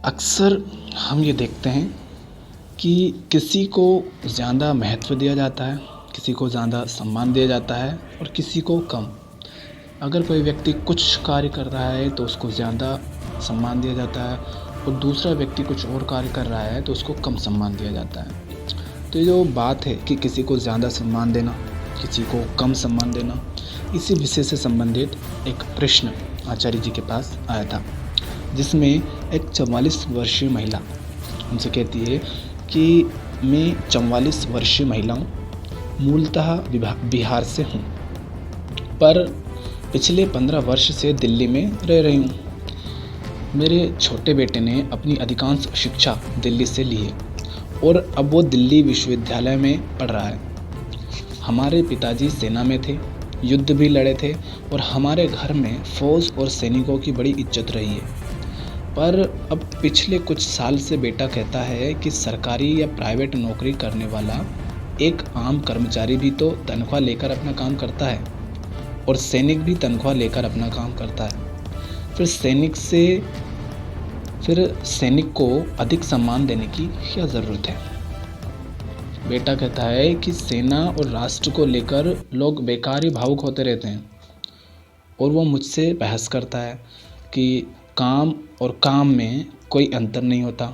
अक्सर हम ये देखते हैं कि किसी को ज़्यादा महत्व दिया जाता है, किसी को ज़्यादा सम्मान दिया जाता है और किसी को कम। अगर कोई व्यक्ति कुछ कार्य कर रहा है तो उसको ज़्यादा सम्मान दिया जाता है और दूसरा व्यक्ति कुछ और कार्य कर रहा है तो उसको कम सम्मान दिया जाता है। तो ये जो बात है कि किसी को ज़्यादा सम्मान देना, किसी को कम सम्मान देना, इसी विषय से संबंधित एक प्रश्न आचार्य जी के पास आया था, जिसमें एक 44 वर्षीय महिला उनसे कहती है कि मैं 44 वर्षीय महिला हूँ, मूलतः बिहार से हूँ, पर पिछले 15 वर्ष से दिल्ली में रह रही हूँ। मेरे छोटे बेटे ने अपनी अधिकांश शिक्षा दिल्ली से ली है और अब वो दिल्ली विश्वविद्यालय में पढ़ रहा है। हमारे पिताजी सेना में थे, युद्ध भी लड़े थे और हमारे घर में फौज और सैनिकों की बड़ी इज्जत रही है। पर अब पिछले कुछ साल से बेटा कहता है कि सरकारी या प्राइवेट नौकरी करने वाला एक आम कर्मचारी भी तो तनख्वाह लेकर अपना काम करता है और सैनिक भी तनख्वाह लेकर अपना काम करता है। फिर सैनिक को अधिक सम्मान देने की क्या ज़रूरत है? बेटा कहता है कि सेना और राष्ट्र को लेकर लोग बेकार ही भावुक होते रहते हैं और वो मुझसे बहस करता है कि काम और काम में कोई अंतर नहीं होता,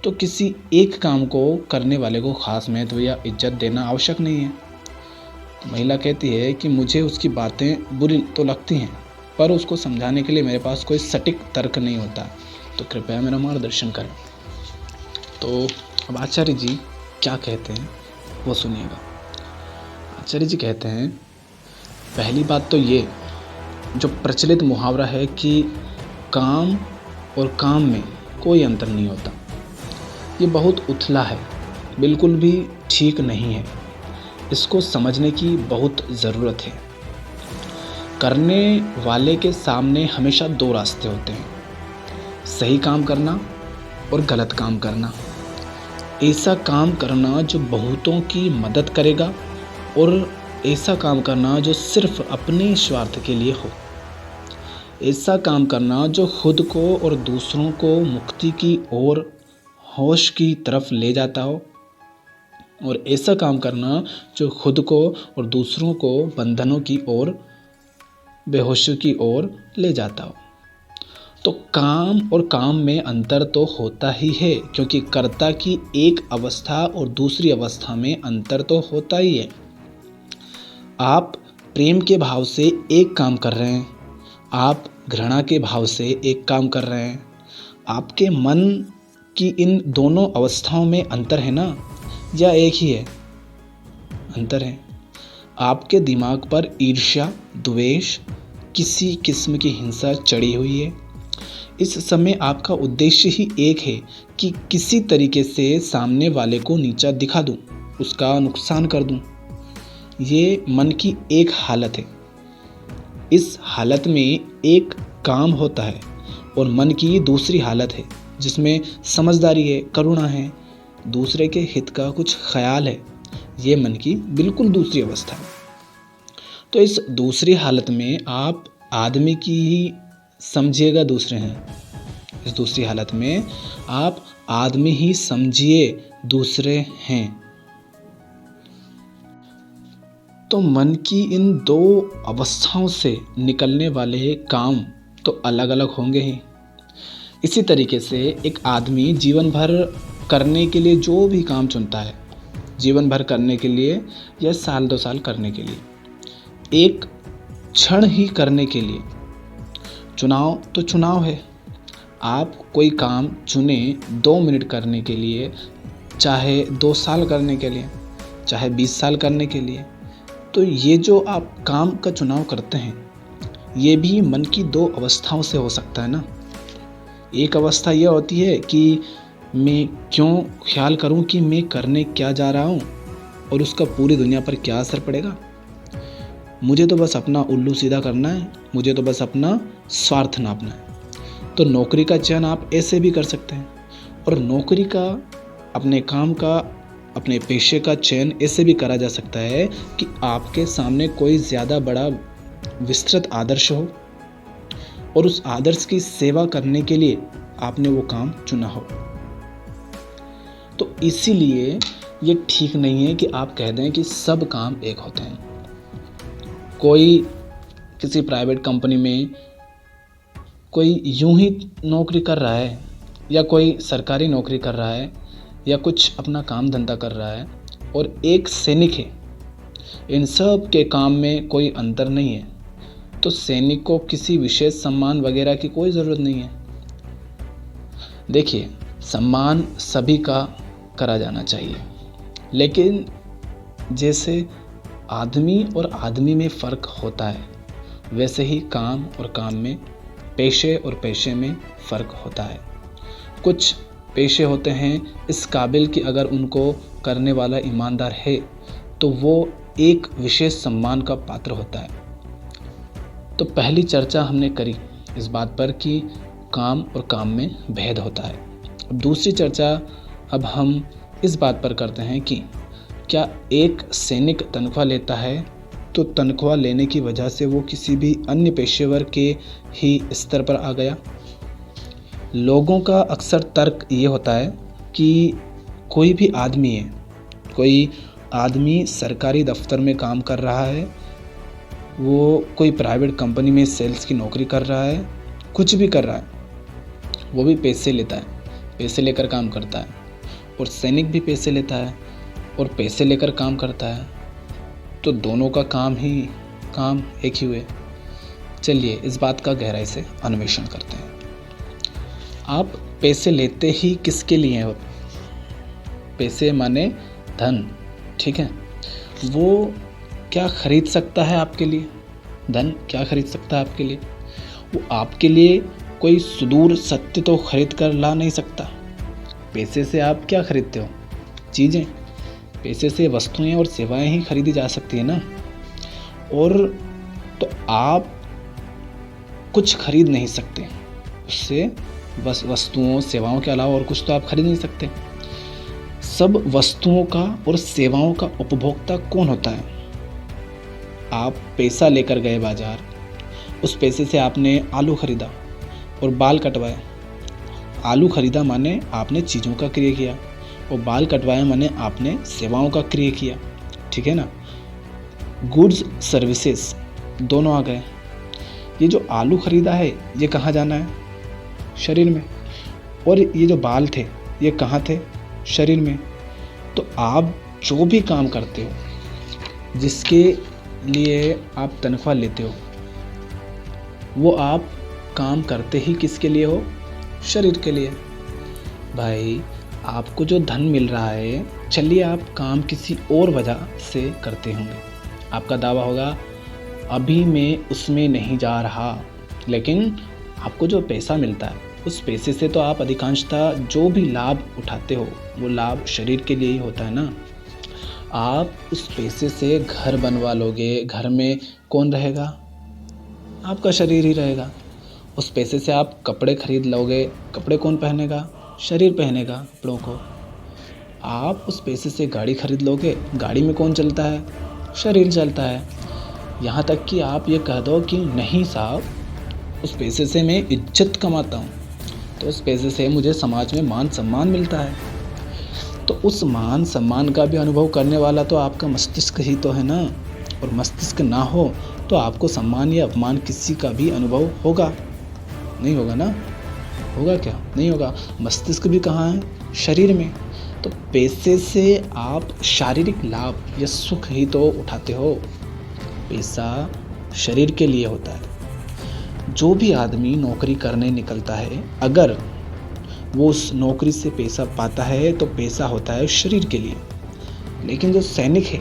तो किसी एक काम को करने वाले को खास महत्व या इज्जत देना आवश्यक नहीं है। तो महिला कहती है कि मुझे उसकी बातें बुरी तो लगती हैं, पर उसको समझाने के लिए मेरे पास कोई सटीक तर्क नहीं होता, तो कृपया मेरा मार्गदर्शन करें। तो अब आचार्य जी क्या कहते हैं वो सुनिएगा। आचार्य जी कहते हैं, पहली बात तो ये जो प्रचलित मुहावरा है कि काम और काम में कोई अंतर नहीं होता, ये बहुत उथला है, बिल्कुल भी ठीक नहीं है। इसको समझने की बहुत ज़रूरत है। करने वाले के सामने हमेशा दो रास्ते होते हैं, सही काम करना और गलत काम करना। ऐसा काम करना जो बहुतों की मदद करेगा और ऐसा काम करना जो सिर्फ अपने स्वार्थ के लिए हो। ऐसा काम करना जो खुद को और दूसरों को मुक्ति की ओर, होश की तरफ ले जाता हो, और ऐसा काम करना जो खुद को और दूसरों को बंधनों की ओर, बेहोशी की ओर ले जाता हो। तो काम और काम में अंतर तो होता ही है, क्योंकि कर्ता की एक अवस्था और दूसरी अवस्था में अंतर तो होता ही है। आप प्रेम के भाव से एक काम कर रहे हैं, आप घृणा के भाव से एक काम कर रहे हैं। आपके मन की इन दोनों अवस्थाओं में अंतर है ना, या एक ही है? अंतर है। आपके दिमाग पर ईर्ष्या, द्वेष, किसी किस्म की हिंसा चढ़ी हुई है। इस समय आपका उद्देश्य ही एक है कि किसी तरीके से सामने वाले को नीचा दिखा दूं, उसका नुकसान कर दूं। ये मन की एक हालत है। इस हालत में एक काम होता है और मन की दूसरी हालत है जिसमें समझदारी है, करुणा है, दूसरे के हित का कुछ ख्याल है। ये मन की बिल्कुल दूसरी अवस्था है। तो इस दूसरी हालत में आप आदमी की ही समझिएगा दूसरे हैं। इस दूसरी हालत में आप आदमी ही समझिए दूसरे हैं। तो मन की इन दो अवस्थाओं से निकलने वाले काम तो अलग अलग होंगे ही। इसी तरीके से एक आदमी जीवन भर करने के लिए जो भी काम चुनता है, जीवन भर करने के लिए या साल 2 साल करने के लिए, एक क्षण ही करने के लिए, चुनाव तो चुनाव है। आप कोई काम चुने 2 मिनट करने के लिए, चाहे 2 साल करने के लिए, चाहे 20 साल करने के लिए, तो ये जो आप काम का चुनाव करते हैं, ये भी मन की 2 अवस्थाओं से हो सकता है ना। एक अवस्था यह होती है कि मैं क्यों ख्याल करूं कि मैं करने क्या जा रहा हूं और उसका पूरी दुनिया पर क्या असर पड़ेगा। मुझे तो बस अपना उल्लू सीधा करना है, मुझे तो बस अपना स्वार्थ नापना है। तो नौकरी का चयन आप ऐसे भी कर सकते हैं, और नौकरी का, अपने काम का, अपने पेशे का चयन ऐसे भी करा जा सकता है कि आपके सामने कोई ज़्यादा बड़ा विस्तृत आदर्श हो और उस आदर्श की सेवा करने के लिए आपने वो काम चुना हो। तो इसीलिए ये ठीक नहीं है कि आप कह दें कि सब काम एक होते हैं। कोई किसी प्राइवेट कंपनी में कोई यूं ही नौकरी कर रहा है, या कोई सरकारी नौकरी कर रहा है, या कुछ अपना काम धंधा कर रहा है, और एक सैनिक है, इन सब के काम में कोई अंतर नहीं है, तो सैनिक को किसी विशेष सम्मान वगैरह की कोई ज़रूरत नहीं है। देखिए, सम्मान सभी का करा जाना चाहिए, लेकिन जैसे आदमी और आदमी में फ़र्क होता है, वैसे ही काम और काम में, पेशे और पेशे में फ़र्क होता है। कुछ पेशे होते हैं इस काबिल कि अगर उनको करने वाला ईमानदार है तो वो एक विशेष सम्मान का पात्र होता है। तो पहली चर्चा हमने करी इस बात पर कि काम और काम में भेद होता है। अब दूसरी चर्चा अब हम इस बात पर करते हैं कि क्या एक सैनिक तनख्वाह लेता है तो तनख्वाह लेने की वजह से वो किसी भी अन्य पेशेवर के ही स्तर पर आ गया। लोगों का अक्सर तर्क ये होता है कि कोई भी आदमी है, कोई आदमी सरकारी दफ्तर में काम कर रहा है, वो कोई प्राइवेट कंपनी में सेल्स की नौकरी कर रहा है, कुछ भी कर रहा है, वो भी पैसे लेता है, पैसे लेकर काम करता है, और सैनिक भी पैसे लेता है और पैसे लेकर काम करता है, तो दोनों का काम एक ही हुए। चलिए इस बात का गहराई से अन्वेषण करते हैं। आप पैसे लेते ही किसके लिए हो? पैसे माने धन, ठीक है। वो क्या खरीद सकता है आपके लिए? धन क्या खरीद सकता है आपके लिए? वो आपके लिए कोई सुदूर सत्य तो खरीद कर ला नहीं सकता। पैसे से आप क्या खरीदते हो? चीज़ें। पैसे से वस्तुएं और सेवाएं ही खरीदी जा सकती है ना। और तो आप कुछ खरीद नहीं सकते उससे, बस वस्तुओं सेवाओं के अलावा और कुछ तो आप खरीद नहीं सकते। सब वस्तुओं का और सेवाओं का उपभोक्ता कौन होता है? आप पैसा लेकर गए बाजार, उस पैसे से आपने आलू खरीदा और बाल कटवाए। आलू खरीदा माने आपने चीज़ों का क्रय किया, और बाल कटवाया माने आपने सेवाओं का क्रय किया, ठीक है ना। गुड्स सर्विसेज दोनों आ गए। ये जो आलू खरीदा है ये कहाँ जाना है? शरीर में। और ये जो बाल थे ये कहाँ थे? शरीर में। तो आप जो भी काम करते हो, जिसके लिए आप तनख्वाह लेते हो, वो आप काम करते ही किसके लिए हो? शरीर के लिए। भाई, आपको जो धन मिल रहा है, चलिए आप काम किसी और वजह से करते होंगे, आपका दावा होगा अभी मैं उसमें नहीं जा रहा, लेकिन आपको जो पैसा मिलता है उस पैसे से तो आप अधिकांशतः जो भी लाभ उठाते हो वो लाभ शरीर के लिए ही होता है ना। आप उस पैसे से घर बनवा लोगे, घर में कौन रहेगा? आपका शरीर ही रहेगा। उस पैसे से आप कपड़े खरीद लोगे, कपड़े कौन पहनेगा? शरीर पहनेगा कपड़ों को। आप उस पैसे से गाड़ी खरीद लोगे, गाड़ी में कौन चलता है? शरीर चलता है। यहाँ तक कि आप ये कह दो कि नहीं साहब, उस पैसे से मैं इज्जत कमाता हूँ, तो उस पैसे से मुझे समाज में मान सम्मान मिलता है, तो उस मान सम्मान का भी अनुभव करने वाला तो आपका मस्तिष्क ही तो है ना। और मस्तिष्क ना हो तो आपको सम्मान या अपमान किसी का भी अनुभव होगा नहीं? होगा ना? होगा क्या? नहीं होगा। मस्तिष्क भी कहाँ है? शरीर में। तो पैसे से आप शारीरिक लाभ या सुख ही तो उठाते हो। पैसा शरीर के लिए होता है। जो भी आदमी नौकरी करने निकलता है, अगर वो उस नौकरी से पैसा पाता है तो पैसा होता है शरीर के लिए। लेकिन जो सैनिक है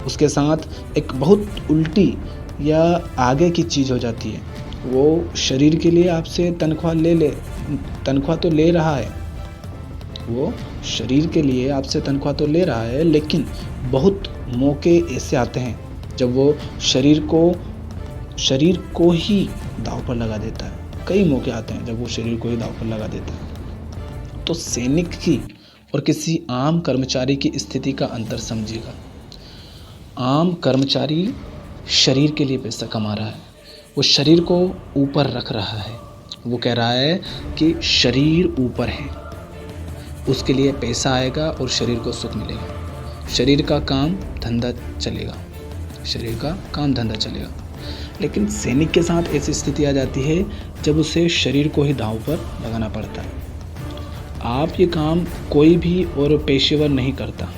उसके साथ एक बहुत उल्टी या आगे की चीज़ हो जाती है। वो शरीर के लिए आपसे तनख्वाह तो ले रहा है, वो शरीर के लिए आपसे तनख्वाह तो ले रहा है, लेकिन बहुत मौके ऐसे आते हैं जब वो शरीर को ही दांव पर लगा देता है। कई मौके आते हैं जब वो शरीर को ही दांव पर लगा देता है। तो सैनिक की और किसी आम कर्मचारी की स्थिति का अंतर समझिएगा। आम कर्मचारी शरीर के लिए पैसा कमा रहा है, वो शरीर को ऊपर रख रहा है, वो कह रहा है कि शरीर ऊपर है, उसके लिए पैसा आएगा और शरीर को सुख मिलेगा, शरीर का काम धंधा चलेगा, शरीर का काम धंधा चलेगा। लेकिन सैनिक के साथ ऐसी स्थिति आ जाती है जब उसे शरीर को ही दांव पर लगाना पड़ता है। आप ये काम कोई भी और पेशेवर नहीं करता,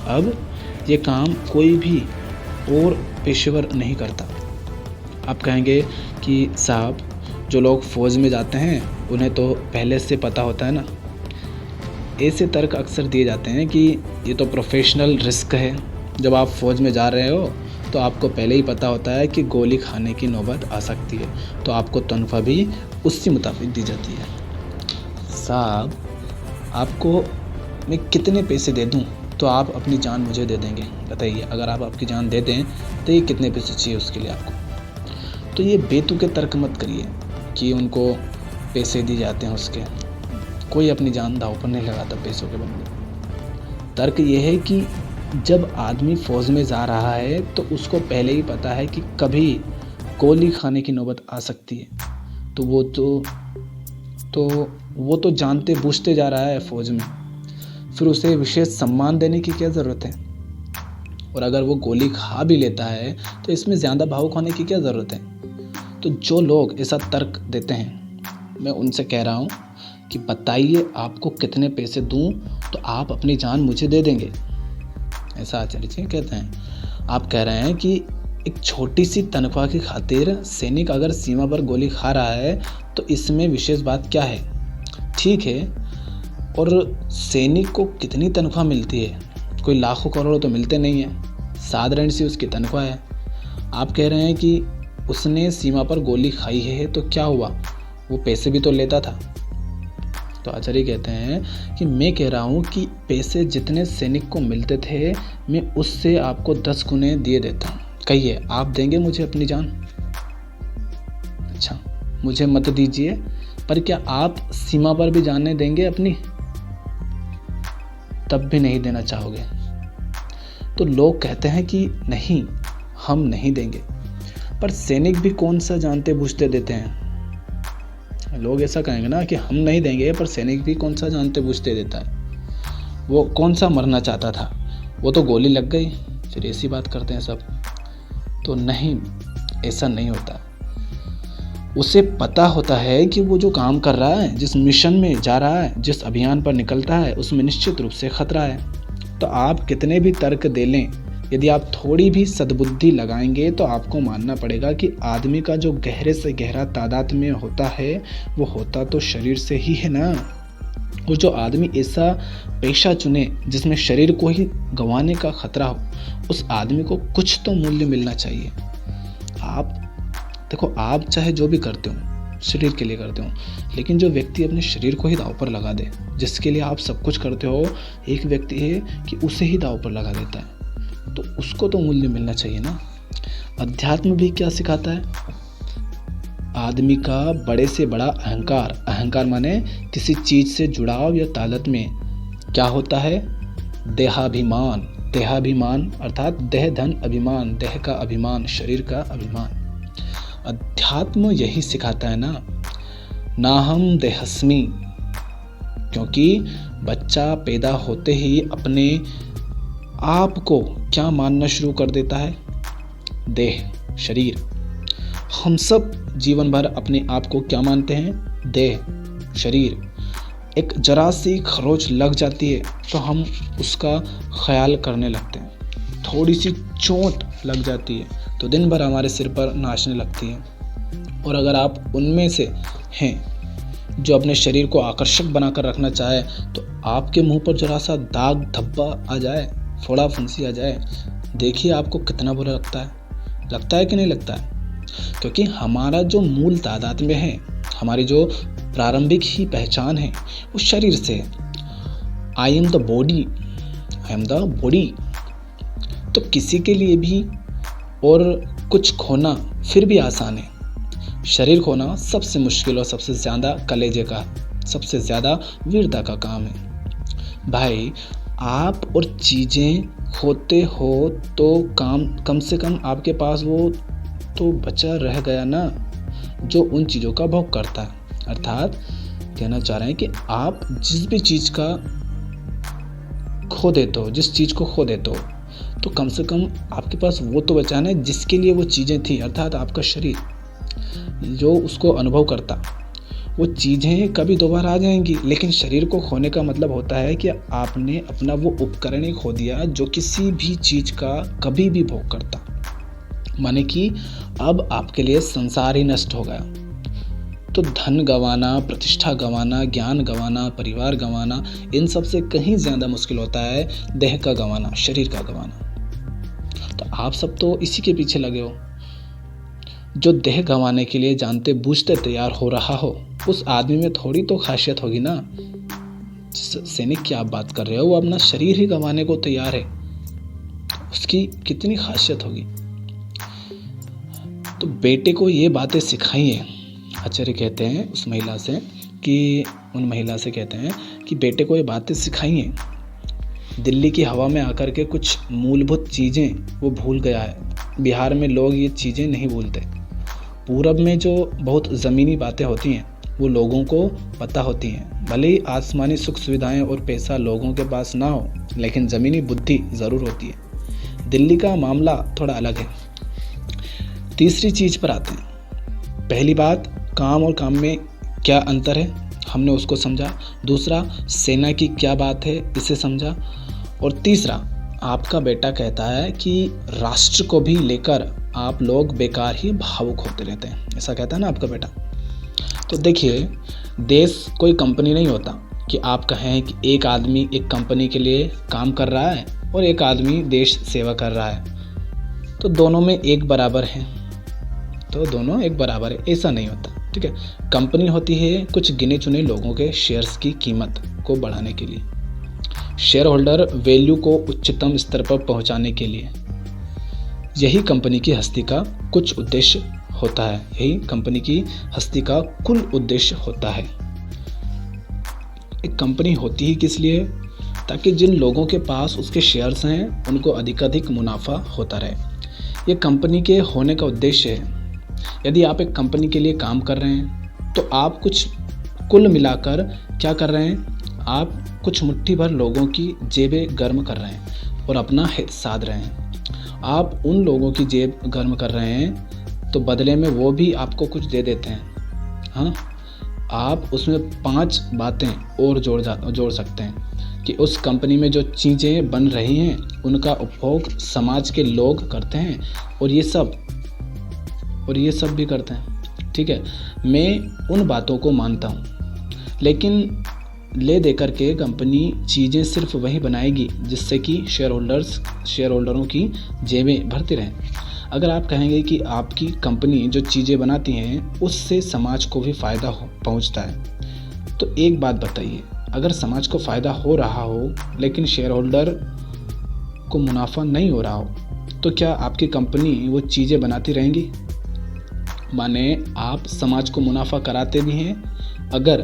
अब ये काम कोई भी और पेशेवर नहीं करता। आप कहेंगे कि साहब जो लोग फ़ौज में जाते हैं उन्हें तो पहले से पता होता है ना। ऐसे तर्क अक्सर दिए जाते हैं कि ये तो प्रोफेशनल रिस्क है, जब आप फ़ौज में जा रहे हो तो आपको पहले ही पता होता है कि गोली खाने की नौबत आ सकती है, तो आपको तनख्वाह भी उसी मुताबिक दी जाती है। साहब आपको मैं कितने पैसे दे दूं तो आप अपनी जान मुझे दे देंगे, बताइए। अगर आप आपकी जान दे दें तो ये कितने पैसे चाहिए उसके लिए आपको। तो ये बेतुके तर्क मत करिए कि उनको पैसे दिए जाते हैं उसके, कोई अपनी जान दांव पर नहीं लगाता पैसों के बदले। तर्क ये है कि जब आदमी फ़ौज में जा रहा है तो उसको पहले ही पता है कि कभी गोली खाने की नौबत आ सकती है, तो वो तो जानते बूझते जा रहा है फ़ौज में, फिर उसे विशेष सम्मान देने की क्या ज़रूरत है। और अगर वो गोली खा भी लेता है तो इसमें ज़्यादा भावुक होने की क्या ज़रूरत है। तो जो लोग ऐसा तर्क देते हैं, मैं उनसे कह रहा हूँ कि बताइए आपको कितने पैसे दूँ तो आप अपनी जान मुझे दे देंगे। ऐसा आचार्य जी कहते हैं। आप कह रहे हैं कि एक छोटी सी तनख्वाह की खातिर सैनिक अगर सीमा पर गोली खा रहा है तो इसमें विशेष बात क्या है। ठीक है, और सैनिक को कितनी तनख्वाह मिलती है, कोई लाखों करोड़ों तो मिलते नहीं है, साधारण सी उसकी तनख्वाह है। आप कह रहे हैं कि उसने सीमा पर गोली खाई है तो क्या हुआ, वो पैसे भी तो लेता था। तो आचार्य कहते हैं कि मैं कह रहा हूँ कि पैसे जितने सैनिक को मिलते थे मैं उससे आपको 10 गुने दिए देता हूँ। कहिए आप देंगे मुझे अपनी जान? अच्छा, मुझे मत दीजिए, पर क्या आप सीमा पर भी जाने देंगे अपनी? तब भी नहीं देना चाहोगे। तो लोग कहते हैं कि नहीं, हम नहीं देंगे, पर सैनिक भी कौन सा जानते बूझते देते हैं। लोग ऐसा कहेंगे ना कि हम नहीं देंगे, पर सैनिक भी कौन सा जानते बूझते देता है। वो कौन सा मरना चाहता था, वो तो गोली लग गई, फिर ऐसी बात करते हैं सब। तो नहीं, ऐसा नहीं होता। उसे पता होता है कि वो जो काम कर रहा है, जिस मिशन में जा रहा है, जिस अभियान पर निकलता है, उसमें निश्चित रूप से खतरा है। तो आप कितने भी तर्क दे लें, यदि आप थोड़ी भी सद्बुद्धि लगाएंगे तो आपको मानना पड़ेगा कि आदमी का जो गहरे से गहरा तादाद में होता है वो होता तो शरीर से ही है ना। और जो आदमी ऐसा पेशा चुने जिसमें शरीर को ही गंवाने का खतरा हो, उस आदमी को कुछ तो मूल्य मिलना चाहिए। आप देखो, आप चाहे जो भी करते हो शरीर के लिए करते हो, लेकिन जो व्यक्ति अपने शरीर को ही दांव पर लगा दे, जिसके लिए आप सब कुछ करते हो, एक व्यक्ति है कि उसे ही दांव पर लगा देता है, तो उसको तो मूल्य मिलना चाहिए ना। अध्यात्म भी क्या सिखाता है? आदमी का बड़े से बड़ा अहंकार, अहंकार माने किसी चीज से जुड़ाव या तादाद में क्या होता है? देहाभिमान। देहाभिमान अर्थात देह धन अभिमान, देह का अभिमान, शरीर का अभिमान। अध्यात्म यही सिखाता है ना हम देहस्मि, क्योंकि बच्चा पैदा होते ही अपने आप को क्या मानना शुरू कर देता है? देह, शरीर। हम सब जीवन भर अपने आप को क्या मानते हैं? देह, शरीर। एक जरा सी खरोच लग जाती है तो हम उसका ख्याल करने लगते हैं, थोड़ी सी चोट लग जाती है तो दिन भर हमारे सिर पर नाचने लगती है। और अगर आप उनमें से हैं जो अपने शरीर को आकर्षक बनाकर रखना चाहे, तो आपके मुंह पर जरा सा दाग धब्बा आ जाए, फोड़ा फुंसी आ जाए, देखिए आपको कितना बुरा लगता है कि नहीं लगता है। क्योंकि हमारा जो मूल तादाद में है, हमारी जो प्रारंभिक ही पहचान है, वो शरीर से। I am the body. तो किसी के लिए भी और कुछ खोना फिर भी आसान है, शरीर खोना सबसे मुश्किल और सबसे ज़्यादा कलेजे का, सबसे ज़्यादा वीरता का काम है। भाई, आप और चीज़ें खोते हो तो कम से कम आपके पास वो तो बचा रह गया ना। जो उन चीज़ों का भोग करता है। अर्थात कहना चाह रहे हैं कि आप जिस भी चीज़ का खो देते हो, जिस चीज़ को खो देते हो, तो कम से कम आपके पास वो तो बचाना है जिसके लिए वो चीज़ें थी। अर्थात आपका शरीर जो उसको अनुभव करता, वो चीज़ें कभी दोबारा आ जाएंगी, लेकिन शरीर को खोने का मतलब होता है कि आपने अपना वो उपकरण ही खो दिया जो किसी भी चीज़ का कभी भी भोग करता। माने कि अब आपके लिए संसार ही नष्ट हो गया। तो धन गंवाना, प्रतिष्ठा गंवाना, ज्ञान गंवाना, परिवार गंवाना, इन सब से कहीं ज़्यादा मुश्किल होता है देह का गंवाना, शरीर का गंवाना। तो आप सब तो इसी के पीछे लगे हो। जो देह गंवाने के लिए जानते बूझते तैयार हो रहा हो, उस आदमी में थोड़ी तो खासियत होगी ना। सैनिक की आप बात कर रहे हो, वो अपना शरीर ही गंवाने को तैयार है, उसकी कितनी खासियत होगी। तो बेटे को ये बातें सिखाइए। आचार्य कहते हैं उस महिला से कि उन महिला से कहते हैं कि बेटे को ये बातें सिखाइए। दिल्ली की हवा में आकर के कुछ मूलभूत चीज़ें वो भूल गया है। बिहार में लोग ये चीज़ें नहीं भूलते। पूरब में जो बहुत ज़मीनी बातें होती हैं वो लोगों को पता होती हैं। भले ही आसमानी सुख सुविधाएं और पैसा लोगों के पास ना हो, लेकिन ज़मीनी बुद्धि ज़रूर होती है। दिल्ली का मामला थोड़ा अलग है। तीसरी चीज़ पर आते हैं। पहली बात, काम और काम में क्या अंतर है, हमने उसको समझा। दूसरा, सेना की क्या बात है, इसे समझा। और तीसरा, आपका बेटा कहता है कि राष्ट्र को भी लेकर आप लोग बेकार ही भावुक होते रहते हैं, ऐसा कहता है ना आपका बेटा। तो देखिए, देश कोई कंपनी नहीं होता कि आप कहें कि एक आदमी एक कंपनी के लिए काम कर रहा है और एक आदमी देश सेवा कर रहा है तो दोनों में एक बराबर है, तो दोनों एक बराबर है, ऐसा नहीं होता। ठीक है, कंपनी होती है कुछ गिने चुने लोगों के शेयर्स की कीमत को बढ़ाने के लिए, शेयर होल्डर वैल्यू को उच्चतम स्तर पर पहुंचाने के लिए। यही कंपनी की हस्ती का कुछ उद्देश्य होता है, यही कंपनी की हस्ती का कुल उद्देश्य होता है। एक कंपनी होती ही किस लिए? ताकि जिन लोगों के पास उसके शेयर्स हैं उनको अधिकाधिक मुनाफा होता रहे। ये कंपनी के होने का उद्देश्य है। यदि आप एक कंपनी के लिए काम कर रहे हैं तो आप कुछ कुल मिलाकर क्या कर रहे हैं, आप कुछ मुट्ठी भर लोगों की जेबें गर्म कर रहे हैं और अपना हित साध रहे हैं। आप उन लोगों की जेब गर्म कर रहे हैं तो बदले में वो भी आपको कुछ दे देते हैं। हाँ, आप उसमें 5 बातें और जोड़ सकते हैं कि उस कंपनी में जो चीज़ें बन रही हैं उनका उपभोग समाज के लोग करते हैं और ये सब भी करते हैं। ठीक है, मैं उन बातों को मानता हूँ, लेकिन ले दे करके कंपनी चीज़ें सिर्फ वही बनाएगी जिससे कि शेयर होल्डरों की जेबें भरती रहें। अगर आप कहेंगे कि आपकी कंपनी जो चीज़ें बनाती हैं उससे समाज को भी फ़ायदा पहुंचता है, तो एक बात बताइए, अगर समाज को फ़ायदा हो रहा हो लेकिन शेयर होल्डर को मुनाफा नहीं हो रहा हो, तो क्या आपकी कंपनी वो चीज़ें बनाती रहेंगी? माने आप समाज को मुनाफा कराते भी हैं अगर,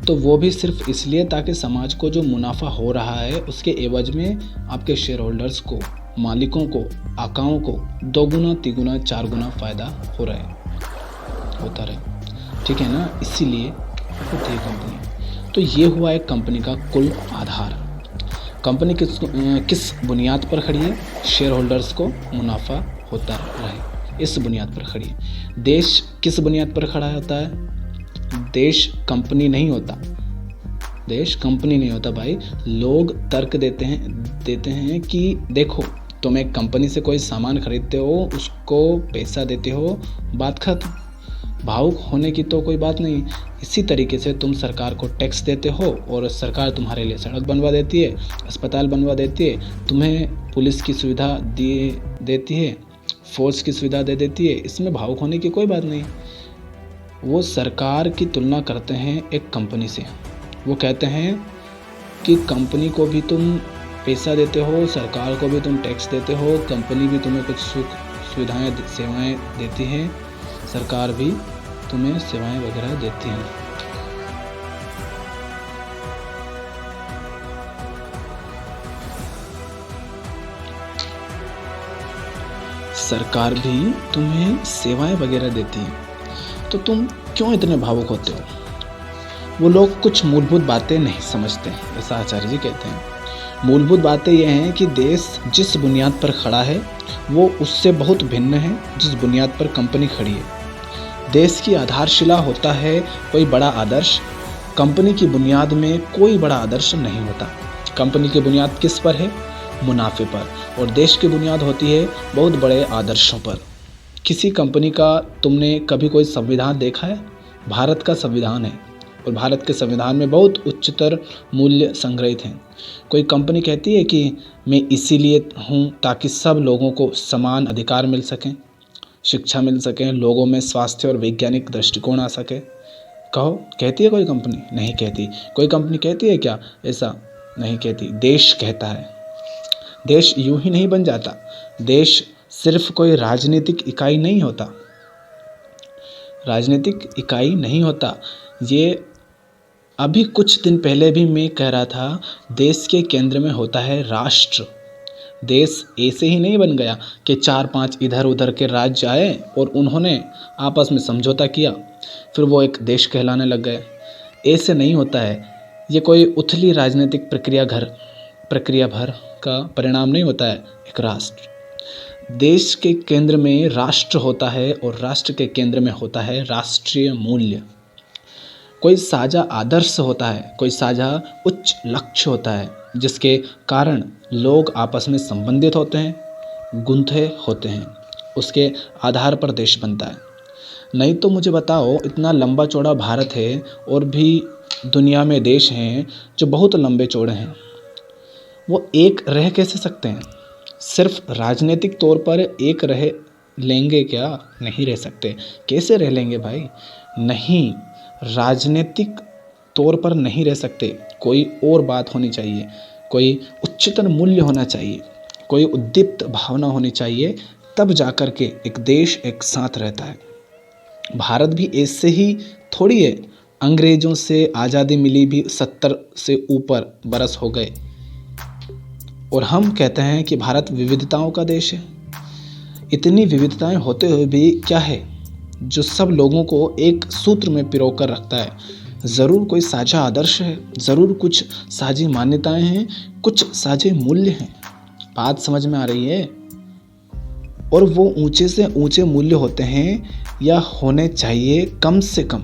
तो वो भी सिर्फ इसलिए ताकि समाज को जो मुनाफा हो रहा है उसके एवज में आपके शेयर होल्डर्स को, मालिकों को, आकाओं को 2 गुना 3 गुना 4 गुना फ़ायदा होता रहे। ठीक है ना, इसीलिए होती है कंपनी। तो ये हुआ एक कंपनी का कुल आधार। कंपनी किस बुनियाद पर खड़ी है? शेयर होल्डर्स को मुनाफा होता रहे, इस बुनियाद पर खड़ी है। देश किस बुनियाद पर खड़ा होता है? देश कंपनी नहीं होता, देश कंपनी नहीं होता भाई। लोग तर्क देते हैं कि देखो, तुम एक कंपनी से कोई सामान खरीदते हो, उसको पैसा देते हो, बात खत्म। भावुक होने की तो कोई बात नहीं। इसी तरीके से तुम सरकार को टैक्स देते हो और सरकार तुम्हारे लिए सड़क बनवा देती है, अस्पताल बनवा देती है, तुम्हें पुलिस की सुविधा देती है, फोर्स की सुविधा दे देती है। इसमें भावुक होने की कोई बात नहीं। वो सरकार की तुलना करते हैं एक कंपनी से। वो कहते हैं कि कंपनी को भी तुम पैसा देते हो, सरकार को भी तुम टैक्स देते हो, कंपनी भी तुम्हें कुछ सुख सुविधाएं सेवाएं देती है, सरकार भी तुम्हें सेवाएं वगैरह देती है। सरकार भी तुम्हें सेवाएं वगैरह देती है। तो तुम क्यों इतने भावुक होते हो? वो लोग कुछ मूलभूत बातें नहीं समझते, ऐसा आचार्य जी कहते हैं। मूलभूत बातें ये हैं कि देश जिस बुनियाद पर खड़ा है वो उससे बहुत भिन्न है जिस बुनियाद पर कंपनी खड़ी है। देश की आधारशिला होता है कोई बड़ा आदर्श, कंपनी की बुनियाद में कोई बड़ा आदर्श नहीं होता। कंपनी की बुनियाद किस पर है? मुनाफे पर। और देश की बुनियाद होती है बहुत बड़े आदर्शों पर। किसी कंपनी का तुमने कभी कोई संविधान देखा है? भारत का संविधान है और भारत के संविधान में बहुत उच्चतर मूल्य संग्रहित हैं। कोई कंपनी कहती है कि मैं इसीलिए हूँ ताकि सब लोगों को समान अधिकार मिल सकें, शिक्षा मिल सके, लोगों में स्वास्थ्य और वैज्ञानिक दृष्टिकोण आ सके। कहो, कहती है कोई कंपनी? नहीं कहती। कोई कंपनी कहती है क्या ऐसा? नहीं कहती। देश कहता है। देश यूं ही नहीं बन जाता। देश सिर्फ कोई राजनीतिक इकाई नहीं होता। राजनीतिक इकाई नहीं होता। ये अभी कुछ दिन पहले भी मैं कह रहा था, देश के केंद्र में होता है राष्ट्र। देश ऐसे ही नहीं बन गया कि 4-5 इधर उधर के राज्य आए और उन्होंने आपस में समझौता किया, फिर वो एक देश कहलाने लग गए। ऐसे नहीं होता है। ये कोई उथली राजनीतिक प्रक्रिया भर का परिणाम नहीं होता है एक राष्ट्र। देश के केंद्र में राष्ट्र होता है और राष्ट्र के केंद्र में होता है राष्ट्रीय मूल्य। कोई साझा आदर्श होता है, कोई साझा उच्च लक्ष्य होता है जिसके कारण लोग आपस में संबंधित होते हैं, गुंथे होते हैं। उसके आधार पर देश बनता है। नहीं तो मुझे बताओ, इतना लंबा चौड़ा भारत है और भी दुनिया में देश हैं जो बहुत लंबे चौड़े हैं, वो एक रह कैसे सकते हैं? सिर्फ राजनीतिक तौर पर एक रह लेंगे क्या? नहीं रह सकते। कैसे रह लेंगे भाई? नहीं, राजनीतिक तौर पर नहीं रह सकते। कोई और बात होनी चाहिए, कोई उच्चतम मूल्य होना चाहिए, कोई उद्दीप्त भावना होनी चाहिए, तब जाकर के एक देश एक साथ रहता है। भारत भी ऐसे ही थोड़ी है। अंग्रेजों से आज़ादी मिली भी 70 से ऊपर बरस हो गए और हम कहते हैं कि भारत विविधताओं का देश है। इतनी विविधताएं होते हुए भी क्या है जो सब लोगों को एक सूत्र में पिरो कर रखता है? ज़रूर कोई साझा आदर्श है, ज़रूर कुछ साझी मान्यताएं हैं, कुछ साझे मूल्य हैं। बात समझ में आ रही है? और वो ऊंचे से ऊंचे मूल्य होते हैं या होने चाहिए कम से कम।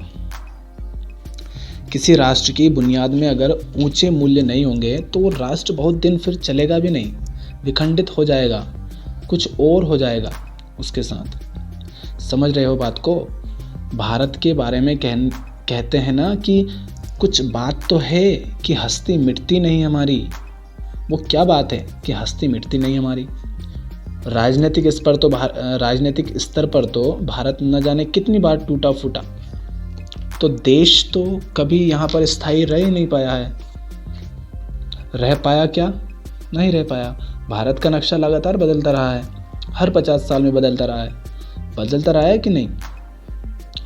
किसी राष्ट्र की बुनियाद में अगर ऊंचे मूल्य नहीं होंगे तो वो राष्ट्र बहुत दिन फिर चलेगा भी नहीं, विखंडित हो जाएगा, कुछ और हो जाएगा उसके साथ। समझ रहे हो बात को? भारत के बारे में कहते हैं ना कि कुछ बात तो है कि हस्ती मिटती नहीं हमारी। वो क्या बात है कि हस्ती मिटती नहीं हमारी? राजनीतिक स्तर पर तो भारत न जाने कितनी बार टूटा फूटा, तो देश तो कभी यहाँ पर स्थायी रह ही नहीं पाया है। रह पाया क्या? नहीं रह पाया। भारत का नक्शा लगातार बदलता रहा है, हर 50 साल में बदलता रहा है। बदलता रहा है कि नहीं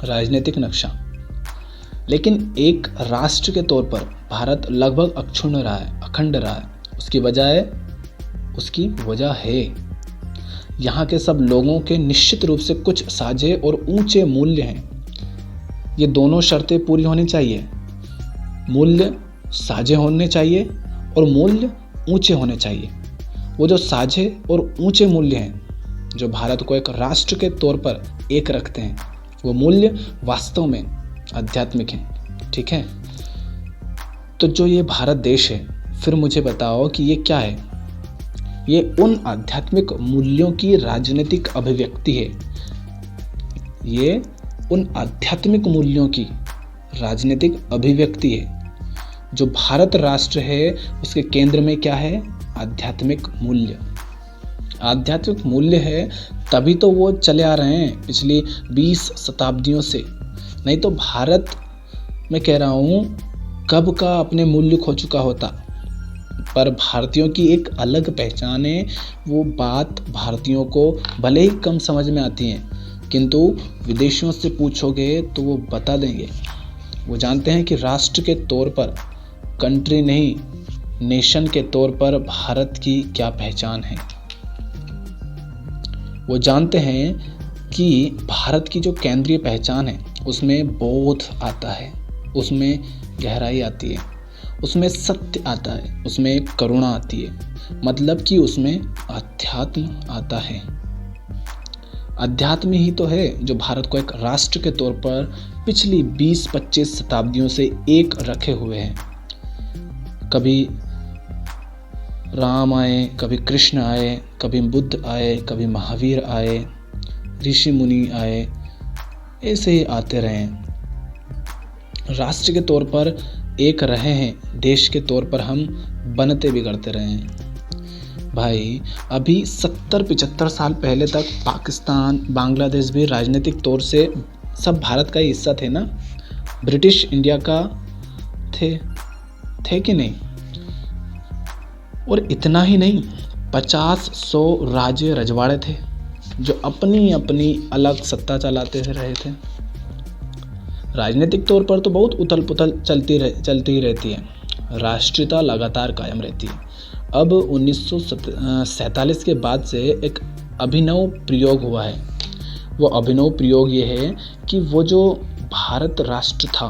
राजनीतिक नक्शा? लेकिन एक राष्ट्र के तौर पर भारत लगभग अक्षुण्ण रहा है, अखंड रहा है। उसकी वजह है यहाँ के सब लोगों के निश्चित रूप से कुछ साझे और ऊंचे मूल्य हैं। ये दोनों शर्तें पूरी होनी चाहिए। मूल्य साझे होने चाहिए और मूल्य ऊंचे होने चाहिए। वो जो साझे और ऊंचे मूल्य हैं जो भारत को एक राष्ट्र के तौर पर एक रखते हैं, वो मूल्य वास्तव में आध्यात्मिक हैं। ठीक है? तो जो ये भारत देश है, फिर मुझे बताओ कि ये क्या है? ये उन आध्यात्मिक मूल्यों की राजनीतिक अभिव्यक्ति है। ये उन आध्यात्मिक मूल्यों की राजनीतिक अभिव्यक्ति है। जो भारत राष्ट्र है उसके केंद्र में क्या है? आध्यात्मिक मूल्य। आध्यात्मिक मूल्य है, तभी तो वो चले आ रहे हैं पिछली 20 शताब्दियों से। नहीं तो भारत, मैं कह रहा हूँ, कब का अपने मूल्य खो चुका होता। पर भारतीयों की एक अलग पहचान है। वो बात भारतीयों को भले ही कम समझ में आती है, किंतु विदेशियों से पूछोगे तो वो बता देंगे। वो जानते हैं कि राष्ट्र के तौर पर, कंट्री नहीं नेशन के तौर पर भारत की क्या पहचान है। वो जानते हैं कि भारत की जो केंद्रीय पहचान है उसमें बोध आता है, उसमें गहराई आती है, उसमें सत्य आता है, उसमें करुणा आती है, मतलब कि उसमें अध्यात्म आता है। अध्यात्म ही तो है जो भारत को एक राष्ट्र के तौर पर पिछली 20-25 शताब्दियों से एक रखे हुए हैं। कभी राम आए, कभी कृष्ण आए, कभी बुद्ध आए, कभी महावीर आए, ऋषि मुनि आए, ऐसे ही आते रहे हैं। राष्ट्र के तौर पर एक रहे हैं, देश के तौर पर हम बनते बिगड़ते रहे हैं। भाई अभी 70-75 साल पहले तक पाकिस्तान, बांग्लादेश भी राजनीतिक तौर से सब भारत का ही हिस्सा थे ना, ब्रिटिश इंडिया का थे कि नहीं? और इतना ही नहीं, 50-100 राज्य रजवाड़े थे जो अपनी अपनी अलग सत्ता चलाते रहे थे। राजनीतिक तौर पर तो बहुत उथल पुथल चलती ही रहती है, राष्ट्रीयता लगातार कायम रहती है। अब 1947 के बाद से एक अभिनव प्रयोग हुआ है। वो अभिनव प्रयोग ये है कि वो जो भारत राष्ट्र था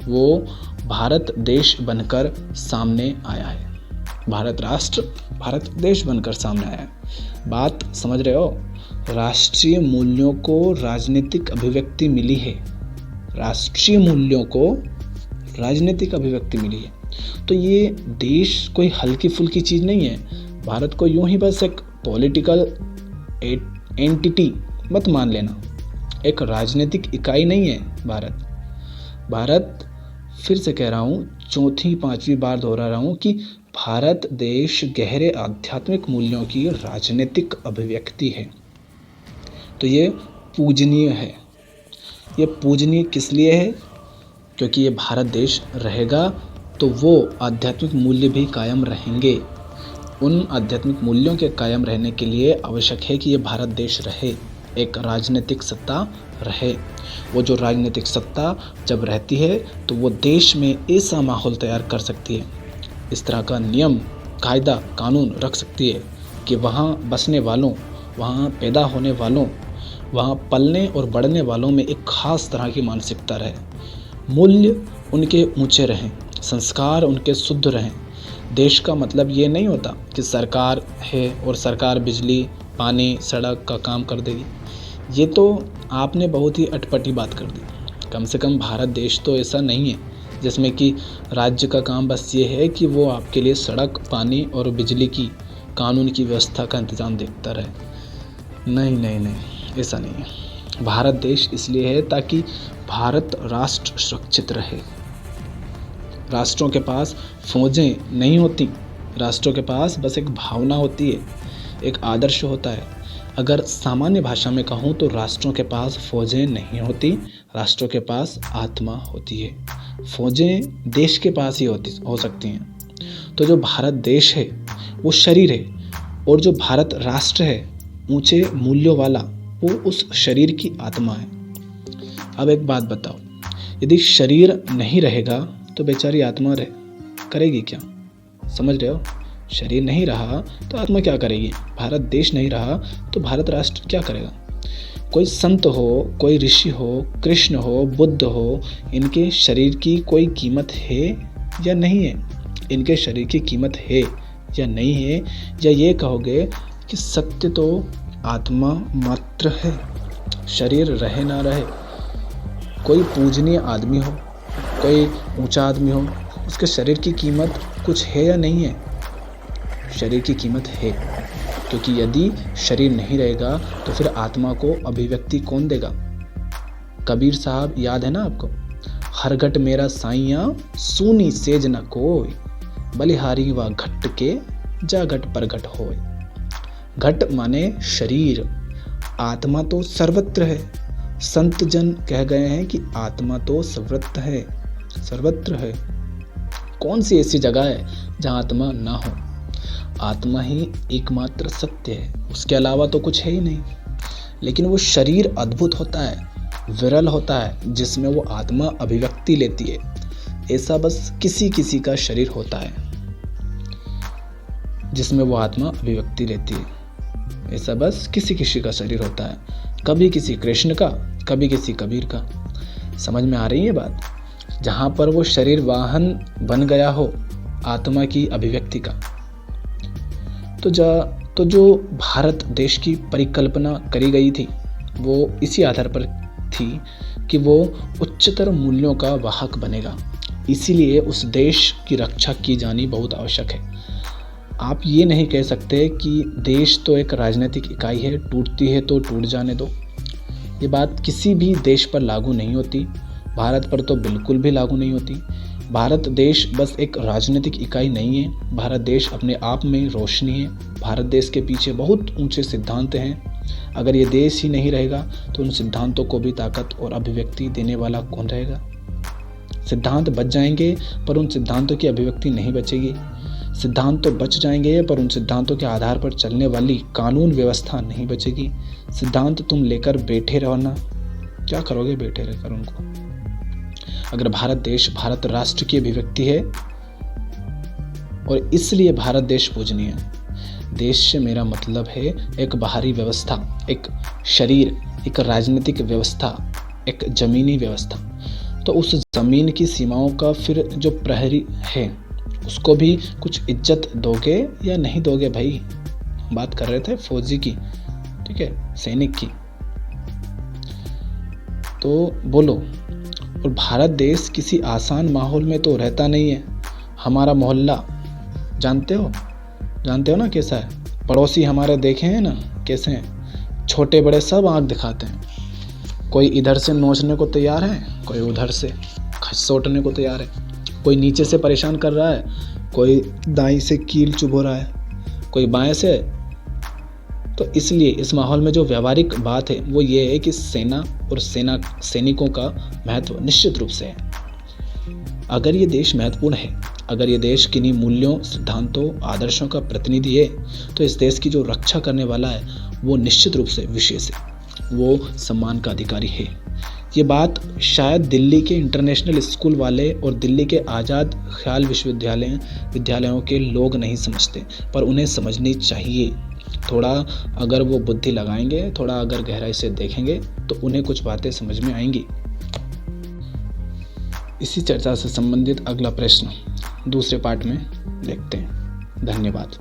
वो भारत देश बनकर सामने आया है। भारत राष्ट्र भारत देश बनकर सामने आया है। बात समझ रहे हो? राष्ट्रीय मूल्यों को राजनीतिक अभिव्यक्ति मिली है, राष्ट्रीय मूल्यों को राजनीतिक अभिव्यक्ति मिली है। तो ये देश कोई हल्की फुल्की चीज़ नहीं है। भारत को यूं ही बस एक पॉलिटिकल एंटिटी मत मान लेना, एक राजनीतिक इकाई नहीं है भारत। फिर से कह रहा हूँ, 4-5वीं बार दोहरा रहा हूँ कि भारत देश गहरे आध्यात्मिक मूल्यों की राजनीतिक अभिव्यक्ति है। तो ये पूजनीय है। ये पूजनीय किस लिए है? क्योंकि ये भारत देश रहेगा तो वो आध्यात्मिक मूल्य भी कायम रहेंगे। उन आध्यात्मिक मूल्यों के कायम रहने के लिए आवश्यक है कि ये भारत देश रहे, एक राजनीतिक सत्ता रहे। वो जो राजनीतिक सत्ता जब रहती है तो वो देश में ऐसा माहौल तैयार कर सकती है, इस तरह का नियम कायदा कानून रख सकती है कि वहाँ बसने वालों, वहाँ पैदा होने वालों, वहाँ पलने और बढ़ने वालों में एक ख़ास तरह की मानसिकता रहे, मूल्य उनके ऊंचे रहें, संस्कार उनके शुद्ध रहें। देश का मतलब ये नहीं होता कि सरकार है और सरकार बिजली पानी सड़क का काम कर देगी। ये तो आपने बहुत ही अटपटी बात कर दी। कम से कम भारत देश तो ऐसा नहीं है जिसमें कि राज्य का काम बस ये है कि वो आपके लिए सड़क पानी और बिजली की कानून की व्यवस्था का इंतज़ाम देखता रहे। नहीं, ऐसा नहीं है। भारत देश इसलिए है ताकि भारत राष्ट्र सुरक्षित रहे। राष्ट्रों के पास फौजें नहीं होती, राष्ट्रों के पास बस एक भावना होती है, एक आदर्श होता है। अगर सामान्य भाषा में कहूँ तो राष्ट्रों के पास फौजें नहीं होती, राष्ट्रों के पास आत्मा होती है। फौजें देश के पास ही हो सकती हैं। तो जो भारत देश है वो शरीर है, और जो भारत राष्ट्र है ऊंचे मूल्यों वाला, वो उस शरीर की आत्मा है। अब एक बात बताओ, यदि शरीर नहीं रहेगा तो बेचारी आत्मा करेगी क्या? समझ रहे हो? शरीर नहीं रहा तो आत्मा क्या करेगी? भारत देश नहीं रहा तो भारत राष्ट्र क्या करेगा? कोई संत हो, कोई ऋषि हो, कृष्ण हो, बुद्ध हो, इनके शरीर की कोई कीमत है या नहीं है? इनके शरीर की कीमत है या नहीं है? या ये कहोगे कि सत्य तो आत्मा मात्र है, शरीर रहे ना रहे, कोई पूजनीय आदमी हो, कोई ऊंचा आदमी हो, उसके शरीर की कीमत कुछ है या नहीं है? शरीर की कीमत है, क्योंकि यदि शरीर नहीं रहेगा तो फिर आत्मा को अभिव्यक्ति कौन देगा? कबीर साहब याद है ना आपको? हर घट मेरा साइया सूनी सेज न कोई, बलिहारी व घट के जा घट प्रगट होय। घट माने शरीर, आत्मा तो सर्वत्र है। संत जन कह गए हैं कि आत्मा तो सर्वत्र है। कौन सी ऐसी जगह है जहाँ आत्मा ना हो? आत्मा ही एकमात्र सत्य है, उसके अलावा तो कुछ है ही नहीं। लेकिन वो शरीर अद्भुत होता है, विरल होता है, जिसमें वो आत्मा अभिव्यक्ति लेती है। ऐसा बस किसी का शरीर होता है जिसमें वो आत्मा अभिव्यक्ति लेती है। ऐसा बस किसी का शरीर होता है, कभी किसी कृष्ण का, कभी किसी कबीर का। समझ में आ रही है बात? जहाँ पर वो शरीर वाहन बन गया हो आत्मा की अभिव्यक्ति का। तो जो भारत देश की परिकल्पना करी गई थी वो इसी आधार पर थी कि वो उच्चतर मूल्यों का वाहक बनेगा। इसीलिए उस देश की रक्षा की जानी बहुत आवश्यक है। आप ये नहीं कह सकते कि देश तो एक राजनीतिक इकाई है, टूटती है तो टूट जाने दो। ये बात किसी भी देश पर लागू नहीं होती, भारत पर तो बिल्कुल भी लागू नहीं होती। भारत देश बस एक राजनीतिक इकाई नहीं है, भारत देश अपने आप में रोशनी है। भारत देश के पीछे बहुत ऊंचे सिद्धांत हैं। अगर ये देश ही नहीं रहेगा तो उन सिद्धांतों को भी ताकत और अभिव्यक्ति देने वाला कौन रहेगा? सिद्धांत बच जाएंगे पर उन सिद्धांतों की अभिव्यक्ति नहीं बचेगी। सिद्धांत तो बच जाएंगे पर उन सिद्धांतों के आधार पर चलने वाली कानून व्यवस्था नहीं बचेगी। सिद्धांत तुम लेकर बैठे रहो ना, क्या करोगे बैठे रहकर उनको? अगर भारत देश भारत राष्ट्र की अभिव्यक्ति है और इसलिए भारत देश पूजनीय है। देश से मेरा मतलब है एक बाहरी व्यवस्था, एक शरीर, एक राजनीतिक व्यवस्था, एक जमीनी व्यवस्था। तो उस जमीन की सीमाओं का फिर जो प्रहरी है उसको भी कुछ इज्जत दोगे या नहीं दोगे भाई? बात कर रहे थे फौजी की, ठीक है, सैनिक की। तो बोलो। और भारत देश किसी आसान माहौल में तो रहता नहीं है। हमारा मोहल्ला जानते हो ना कैसा है? पड़ोसी हमारे देखे हैं ना कैसे हैं? छोटे बड़े सब आंख दिखाते हैं। कोई इधर से नोचने को तैयार है, कोई उधर से खसोटने को तैयार है। कोई नीचे से परेशान कर रहा है, कोई दाईं से कील चुभो रहा है, कोई बाएं से। तो इसलिए इस माहौल में जो व्यावहारिक बात है वो ये है कि सेना और सैनिकों का महत्व निश्चित रूप से है। अगर ये देश महत्वपूर्ण है, अगर ये देश किन्हीं मूल्यों, सिद्धांतों, आदर्शों का प्रतिनिधि है, तो इस देश की जो रक्षा करने वाला है वो निश्चित रूप से विशेष है, वो सम्मान का अधिकारी है। ये बात शायद दिल्ली के इंटरनेशनल स्कूल वाले और दिल्ली के आज़ाद ख्याल विद्यालयों के लोग नहीं समझते, पर उन्हें समझनी चाहिए। थोड़ा अगर वो बुद्धि लगाएंगे, थोड़ा अगर गहराई से देखेंगे तो उन्हें कुछ बातें समझ में आएंगी। इसी चर्चा से संबंधित अगला प्रश्न दूसरे पार्ट में देखते हैं। धन्यवाद।